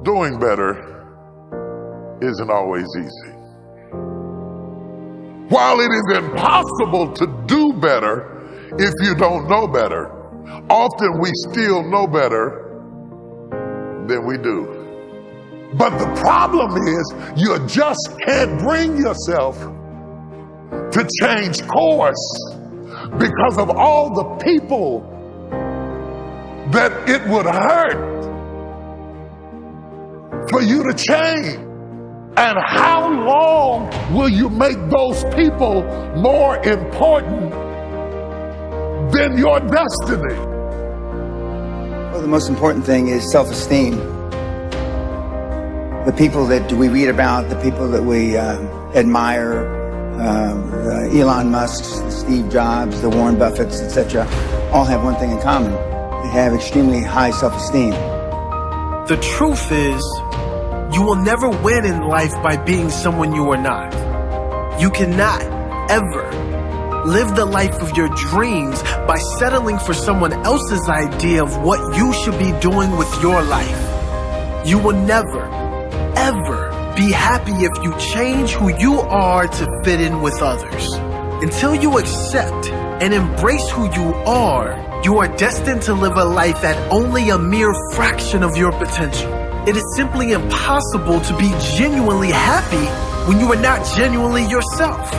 doing better isn't always easy. While it is impossible to do better if you don't know better, often we still know better than we do. But the problem is you just can't bring yourself to change course because of all the people that it would hurt for you to change. And how long will you make those people more important than your destiny? Well, the most important thing is self-esteem. The people that we read about, the people that we admire, Elon Musk's, the Steve Jobs, the Warren Buffetts, etc., all have one thing in common. They have extremely high self-esteem. The truth is, you will never win in life by being someone you are not. You cannot ever live the life of your dreams by settling for someone else's idea of what you should be doing with your life. You will never, ever be happy if you change who you are to fit in with others. Until you accept and embrace who you are destined to live a life at only a mere fraction of your potential. It is simply impossible to be genuinely happy when you are not genuinely yourself.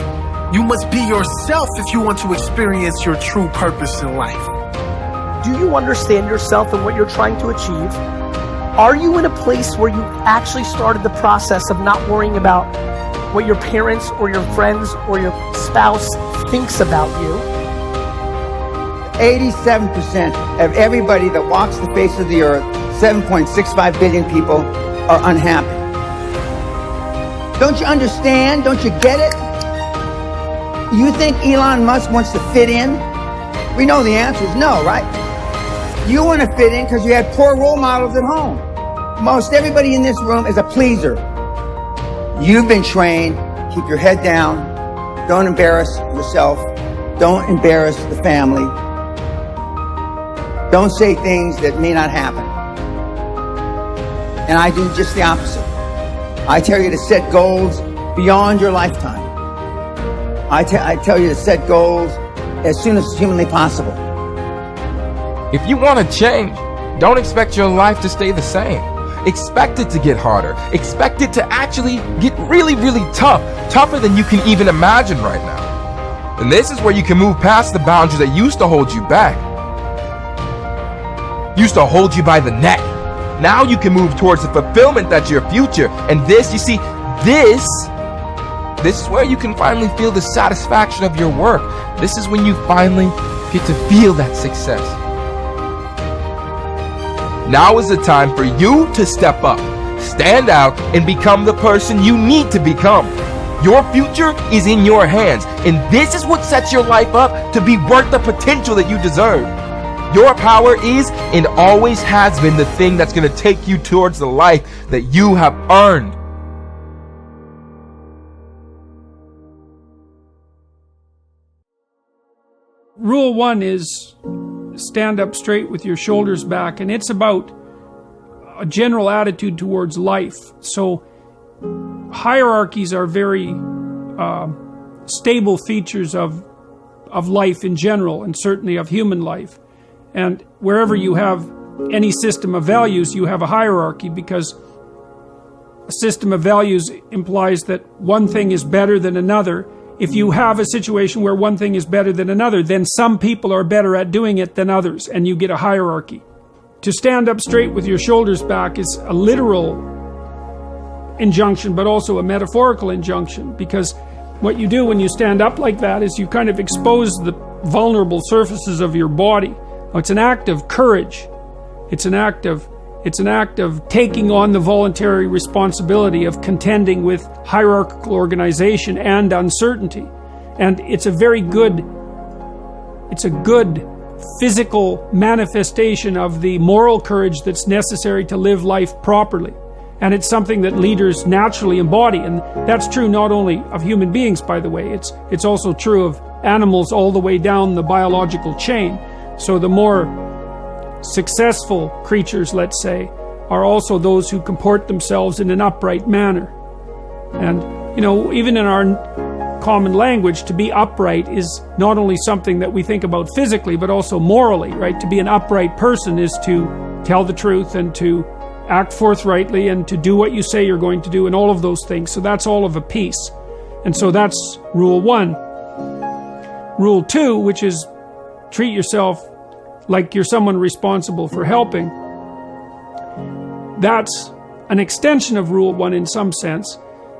You must be yourself if you want to experience your true purpose in life. Do you understand yourself and what you're trying to achieve? Are you in a place where you actually started the process of not worrying about what your parents or your friends or your spouse thinks about you? 87% of everybody that walks the face of the earth, 7.65 billion people, are unhappy. Don't you understand? Don't you get it? You think Elon Musk wants to fit in? We know the answer is no, right? You want to fit in because you had poor role models at home. Most everybody in this room is a pleaser. You've been trained, keep your head down, don't embarrass yourself, don't embarrass the family, don't say things that may not happen. And I do just the opposite. I tell you to set goals beyond your lifetime. I tell you to set goals as soon as humanly possible. If you want to change, don't expect your life to stay the same. Expect it to get harder. Expect it to actually get really, really tough. Tougher than you can even imagine right now. And this is where you can move past the boundaries that used to hold you back. Used to hold you by the neck. Now you can move towards the fulfillment that's your future. And this, you see, this is where you can finally feel the satisfaction of your work. This is when you finally get to feel that success. Now is the time for you to step up, stand out, and become the person you need to become. Your future is in your hands, and this is what sets your life up to be worth the potential that you deserve. Your power is and always has been the thing that's going to take you towards the life that you have earned. Rule 1 is stand up straight with your shoulders back, and it's about a general attitude towards life. So hierarchies are very stable features of life in general, and certainly of human life. And wherever you have any system of values, you have a hierarchy, because a system of values implies that one thing is better than another. If you have a situation where one thing is better than another, then some people are better at doing it than others, and you get a hierarchy. To stand up straight with your shoulders back is a literal injunction, but also a metaphorical injunction, because what you do when you stand up like that is you kind of expose the vulnerable surfaces of your body. It's an act of courage. It's an act of taking on the voluntary responsibility of contending with hierarchical organization and uncertainty. And it's a good physical manifestation of the moral courage that's necessary to live life properly. And it's something that leaders naturally embody. And that's true not only of human beings, by the way, it's also true of animals all the way down the biological chain. So the more successful creatures, let's say, are also those who comport themselves in an upright manner. And, even in our common language, to be upright is not only something that we think about physically, but also morally, right? To be an upright person is to tell the truth and to act forthrightly and to do what you say you're going to do and all of those things. So that's all of a piece. And so that's rule 1. Rule 2, which is treat yourself like you're someone responsible for helping. That's an extension of rule 1 in some sense.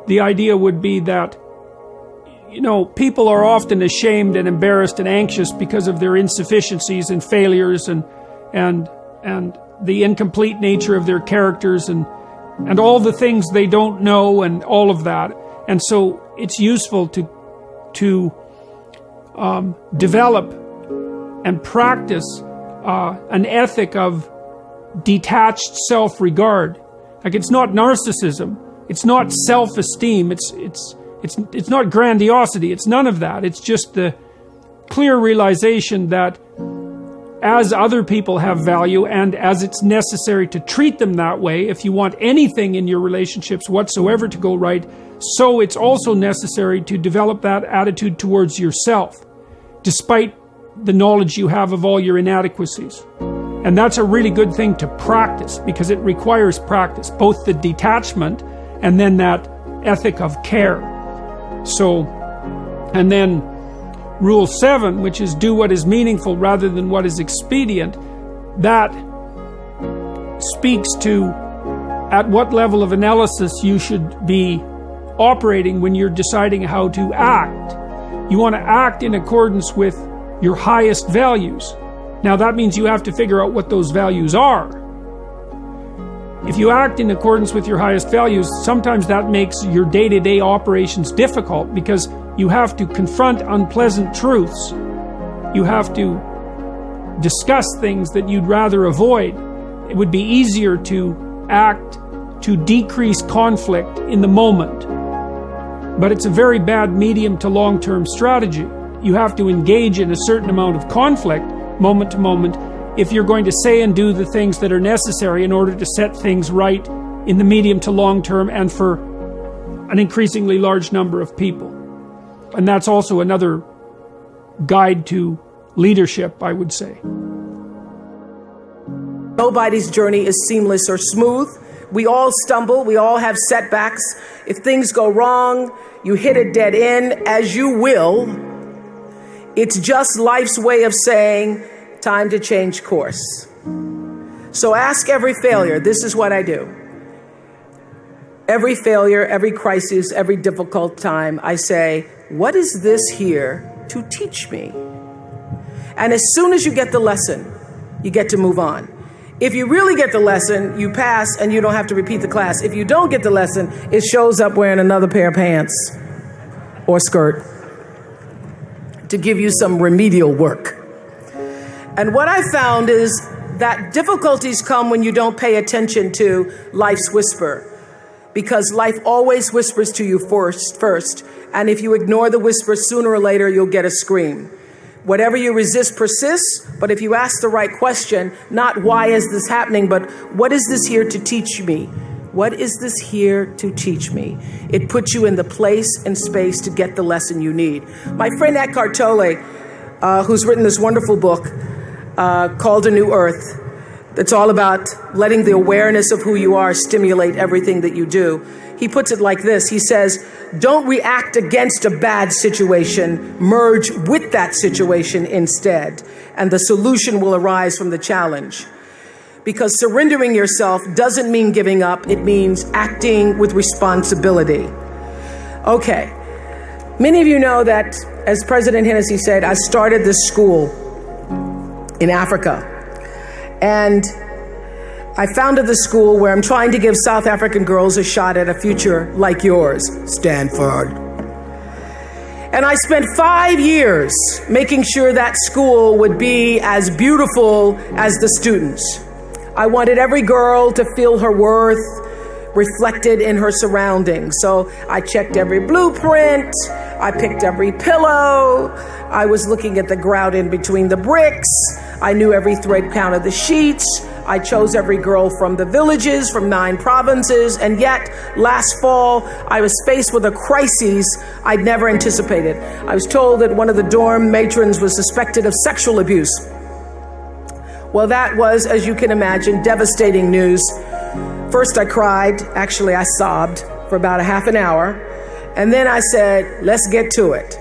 The idea would be that, people are often ashamed and embarrassed and anxious because of their insufficiencies and failures and the incomplete nature of their characters and all the things they don't know and all of that. And so it's useful to develop and practice an ethic of detached self-regard. Like, it's not narcissism, it's not self-esteem, it's not grandiosity, it's none of that. It's just the clear realization that as other people have value and as it's necessary to treat them that way if you want anything in your relationships whatsoever to go right, so it's also necessary to develop that attitude towards yourself, despite the knowledge you have of all your inadequacies. And that's a really good thing to practice, because it requires practice, both the detachment and then that ethic of care. So, and then rule 7, which is do what is meaningful rather than what is expedient, that speaks to at what level of analysis you should be operating when you're deciding how to act. You want to act in accordance with your highest values. Now that means you have to figure out what those values are. If you act in accordance with your highest values, sometimes that makes your day-to-day operations difficult because you have to confront unpleasant truths. You have to discuss things that you'd rather avoid. It would be easier to act to decrease conflict in the moment. But it's a very bad medium to long-term strategy. You have to engage in a certain amount of conflict, moment to moment, if you're going to say and do the things that are necessary in order to set things right in the medium to long term and for an increasingly large number of people. And that's also another guide to leadership, I would say. Nobody's journey is seamless or smooth. We all stumble, we all have setbacks. If things go wrong, you hit a dead end, as you will. It's just life's way of saying, time to change course. So ask every failure. This is what I do. Every failure, every crisis, every difficult time, I say, what is this here to teach me? And as soon as you get the lesson, you get to move on. If you really get the lesson, you pass and you don't have to repeat the class. If you don't get the lesson, it shows up wearing another pair of pants or skirt to give you some remedial work. And what I found is that difficulties come when you don't pay attention to life's whisper, because life always whispers to you first. And if you ignore the whisper, sooner or later, you'll get a scream. Whatever you resist persists, but if you ask the right question, not why is this happening, but what is this here to teach me? What is this here to teach me? It puts you in the place and space to get the lesson you need. My friend Eckhart Tolle, who's written this wonderful book called A New Earth, it's all about letting the awareness of who you are stimulate everything that you do. He puts it like this. He says, don't react against a bad situation, merge with that situation instead, and the solution will arise from the challenge. Because surrendering yourself doesn't mean giving up, it means acting with responsibility. Okay, many of you know that, as President Hennessy said, I started this school in Africa. And I founded the school where I'm trying to give South African girls a shot at a future like yours, Stanford. And I spent 5 years making sure that school would be as beautiful as the students. I wanted every girl to feel her worth reflected in her surroundings. So I checked every blueprint, I picked every pillow, I was looking at the grout in between the bricks, I knew every thread count of the sheets, I chose every girl from the villages, from 9 provinces, and yet last fall I was faced with a crisis I'd never anticipated. I was told that one of the dorm matrons was suspected of sexual abuse. Well, that was, as you can imagine, devastating news. First I cried, actually I sobbed for about a half an hour, and then I said, let's get to it.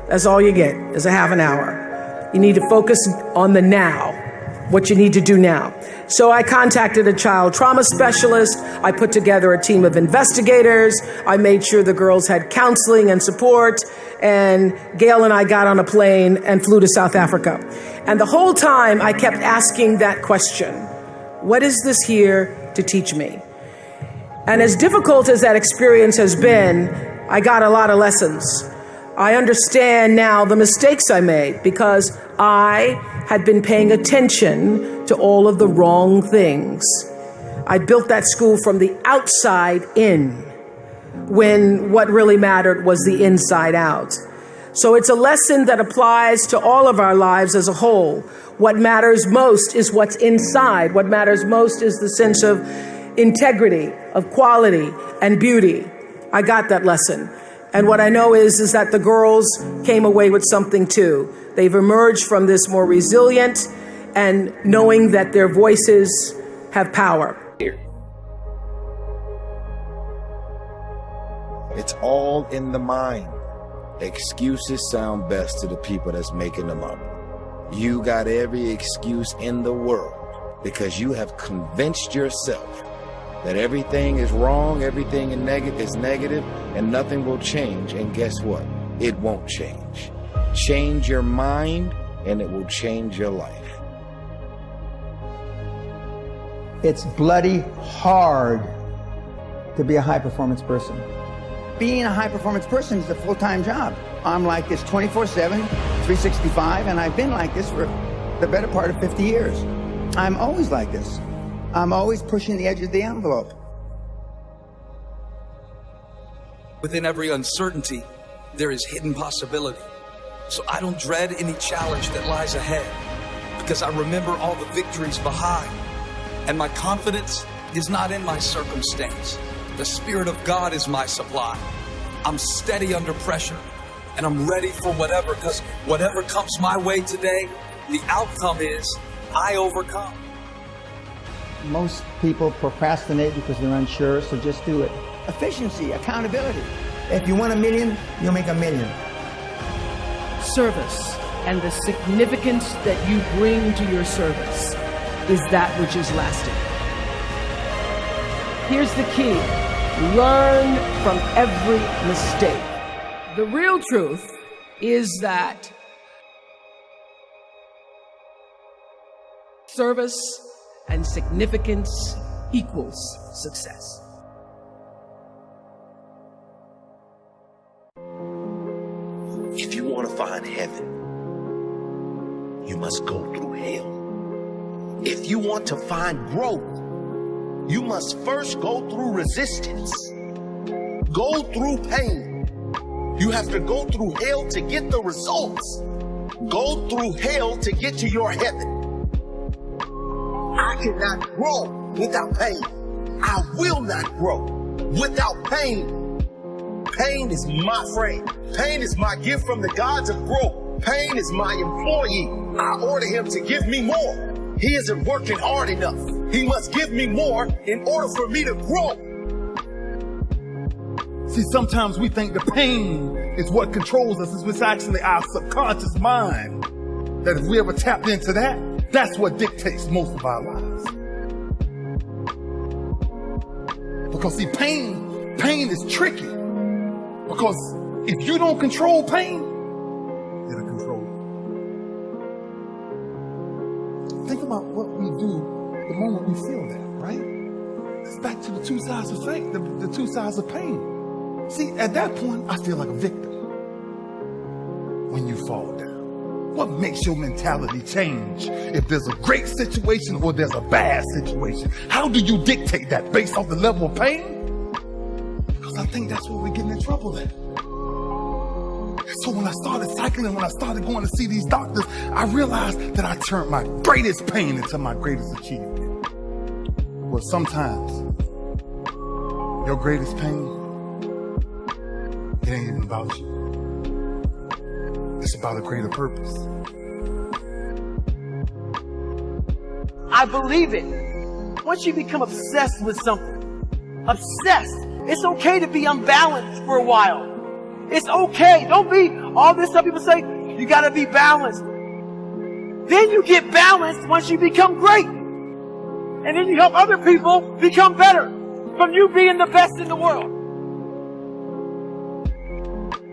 That's all you get, is a half an hour. You need to focus on the now, what you need to do now. So I contacted a child trauma specialist. I put together a team of investigators. I made sure the girls had counseling and support. And Gail and I got on a plane and flew to South Africa. And the whole time I kept asking that question, what is this here to teach me? And as difficult as that experience has been, I got a lot of lessons. I understand now the mistakes I made because I had been paying attention to all of the wrong things. I built that school from the outside in, when what really mattered was the inside out. So it's a lesson that applies to all of our lives as a whole. What matters most is what's inside. What matters most is the sense of integrity, of quality, and beauty. I got that lesson. And what I know is that the girls came away with something too. They've emerged from this more resilient and knowing that their voices have power. It's all in the mind. Excuses sound best to the people that's making them up. You got every excuse in the world because you have convinced yourself that everything is wrong, everything is negative, and nothing will change. And guess what? It won't change. Change your mind, and it will change your life. It's bloody hard to be a high-performance person. Being a high-performance person is a full-time job. I'm like this 24/7, 365, and I've been like this for the better part of 50 years. I'm always like this. I'm always pushing the edge of the envelope. Within every uncertainty, there is hidden possibility. So I don't dread any challenge that lies ahead because I remember all the victories behind. And my confidence is not in my circumstance. The Spirit of God is my supply. I'm steady under pressure and I'm ready for whatever, because whatever comes my way today, the outcome is I overcome. Most people procrastinate because they're unsure, so just do it. Efficiency, accountability. If you want $1 million, you'll make $1 million. Service and the significance that you bring to your service is that which is lasting. Here's the key. Learn from every mistake. The real truth is that service and significance equals success. If you want to find heaven, you must go through hell. If you want to find growth, you must first go through resistance. Go through pain. You have to go through hell to get the results. Go through hell to get to your heaven. I cannot grow without pain. I will not grow without pain. Pain is my friend. Pain is my gift from the gods of growth. Pain is my employee. I order him to give me more. He isn't working hard enough. He must give me more in order for me to grow. See, sometimes we think the pain is what controls us. It's actually our subconscious mind. That if we ever tapped into that, that's what dictates most of our lives. Because see, pain is tricky. Because if you don't control pain, it'll control you. Think about what we do the moment we feel that, right? It's back to the two sides of faith, the two sides of pain. See, at that point, I feel like a victim. When you fall down. What makes your mentality change if there's a great situation or there's a bad situation? How do you dictate that based off the level of pain? Because I think that's where we're getting in trouble at. So when I started cycling, when I started going to see these doctors, I realized that I turned my greatest pain into my greatest achievement. but sometimes your greatest pain, it ain't even about you. It's about a greater purpose. I believe it. Once you become obsessed with something, obsessed, it's okay to be unbalanced for a while. It's okay. Don't be all this stuff people say, you gotta be balanced. Then you get balanced once you become great. And then you help other people become better from you being the best in the world.